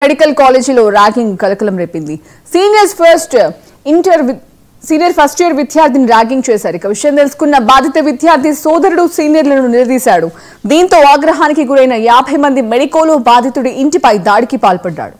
Medical కాలేజీలో ragging కలకలం రేపింది. సీనియర్ ఫస్ట్ ఇయర్ విద్యార్థిని ర్యాగింగ్ చేశారు. ఇక విషయం తెలుసుకున్న బాధిత విద్యార్థి సోదరుడు సీనియర్లను నిలదీశాడు. దీంతో ఆగ్రహానికి గురైన 50 మంది మెడికోలు బాధితుడి ఇంటిపై దాడికి పాల్పడ్డాడు.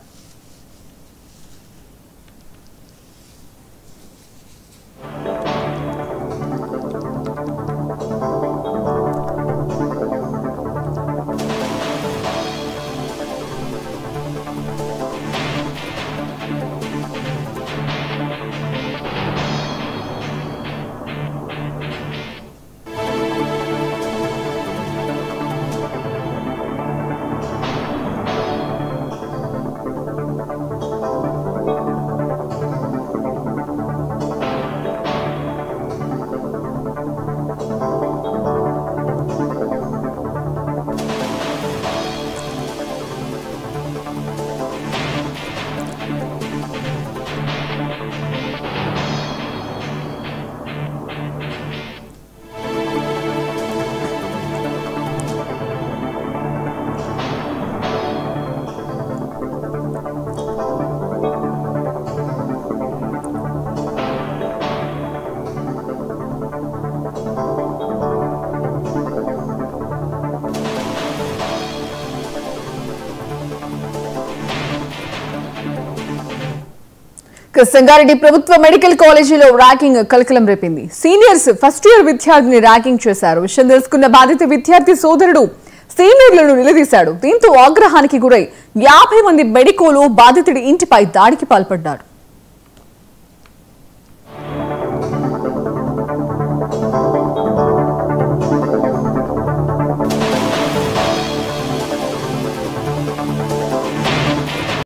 సంగారెడ్డి ప్రభుత్వ మెడికల్ కాలేజీలో ర్యాగింగ్ కలకలం రేపింది. సీనియర్స్ ఫస్ట్ ఇయర్ విద్యార్థిని ర్యాగింగ్ చేశారు. విషయం తెలుసుకున్న బాధిత విద్యార్థి సోదరుడు సీనియర్లను నిలదీశాడు. దీంతో ఆగ్రహానికి గురై 50 మంది మెడికోలు బాధితుడి ఇంటిపై దాడికి పాల్పడ్డారు.